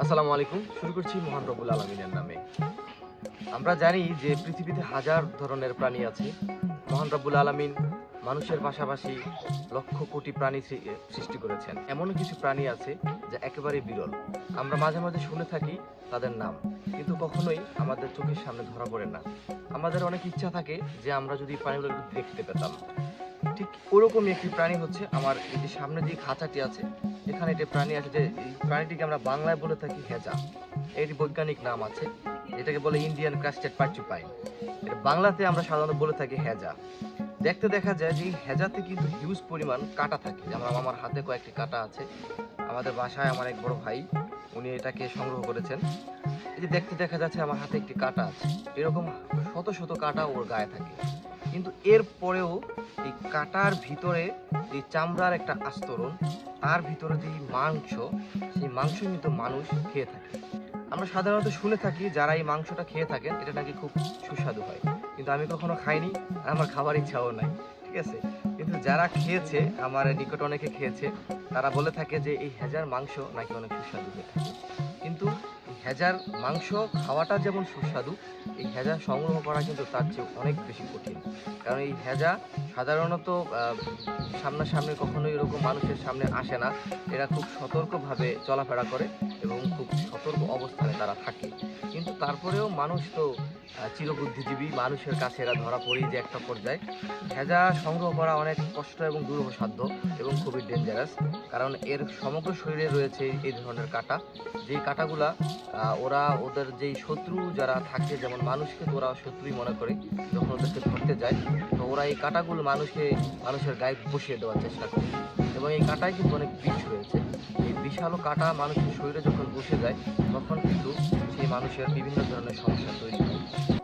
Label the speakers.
Speaker 1: আসসালামু আলাইকুম। শুরু করছি মহান রব্বুল আলামিনের নামে। আমরা জানি যে পৃথিবীতে হাজার ধরনের প্রাণী আছে। মহান রব্বুল আলামিন মানুষের পাশাপাশি লক্ষ কোটি প্রাণী সৃষ্টি করেছেন। এমনও কিছু প্রাণী আছে যা একেবারে বিরল। আমরা মাঝে মাঝে শুনে থাকি তাদের নাম, কিন্তু কখনোই আমাদের চোখের সামনে ধরা পড়ে না। আমাদের অনেক ইচ্ছা থাকে যে আমরা যদি প্রাণীগুলো একটু দেখতে পেতাম। ঠিক ওরকমই একটি প্রাণী হচ্ছে আমার এই যে সামনে যে খাঁচাটি আছে, এখানে একটি প্রাণী আছে যে এই প্রাণীটিকে আমরা বাংলায় বলে থাকি হেজা। এর বৈজ্ঞানিক নাম আছে, এটাকে বলে ইন্ডিয়ান ক্রাস্টেড পার্চিপাইন। এটা বাংলাতে আমরা সাধারণত বলে থাকি হেজা। দেখতে দেখা যায় যে এই হেজাতে কিন্তু হিউজ পরিমাণ কাঁটা থাকে, যেমন আমার হাতে কয়েকটি কাঁটা আছে। আমাদের বাসায় আমার এক বড় ভাই, উনি এটাকে সংগ্রহ করেছেন। এই যে দেখতে দেখা যাচ্ছে আমার হাতে একটি কাঁটা আছে, এরকম শত শত কাঁটা ওর গায়ে থাকে। কিন্তু এর পরেও এই কাঁটার ভিতরে এই চামড়ার একটা আস্তরণ, তার ভিতরে যে মাংস, সেই মাংস কিন্তু মানুষ খেয়ে থাকে। আমরা সাধারণত শুনে থাকি যারা এই মাংসটা খেয়ে থাকেন এটা নাকি খুব সুস্বাদু হয়, কিন্তু আমি কখনো খাইনি, আর আমার খাবার ইচ্ছাও নাই। ঠিক আছে, কিন্তু যারা খেয়েছে, আমার নিকট অনেকে খেয়েছে, তারা বলে থাকে যে এই হেজার মাংস নাকি অনেক সুস্বাদু হয়ে থাকে। কিন্তু এই হেজার মাংস খাওয়াটা যেমন সুস্বাদু, এই হেজা সংগ্রহ করা কিন্তু তার চেয়ে অনেক বেশি কঠিন। কারণ এই হেজা সাধারণত সামনাসামনি কখনোই এরকম মানুষের সামনে আসে না। এরা খুব সতর্কভাবে চলাফেরা করে এবং খুব সতর্ক অবস্থানে তারা থাকে। কিন্তু তারপরেও মানুষ তো চিরবুদ্ধিজীবী, মানুষের কাছে এরা ধরা পড়েই যে একটা পর্যায়ে। হেজা সংগ্রহ করা অনেক কষ্ট এবং দুরূহসাধ্য এবং খুবই ডেঞ্জারাস। কারণ এর সমগ্র শরীরে রয়েছে এই ধরনের কাঁটা, যেই কাঁটাগুলা ওরা ওদের যেই শত্রু যারা থাকে, যেমন মানুষকে তো ওরা শত্রুই মনে করে, যখন ওদেরকে ধরতে যায় তো ওরা এই কাঁটাগুলো মানুষের গায়ে বসিয়ে দেওয়ার চেষ্টা করে। এবং এই কাঁটায় কিন্তু অনেক বিষ রয়েছে। এই বিষালো কাঁটা মানুষের শরীরে যখন বসে যায়, তখন কিন্তু সেই মানুষের বিভিন্ন ধরনের সমস্যা তৈরি হয়।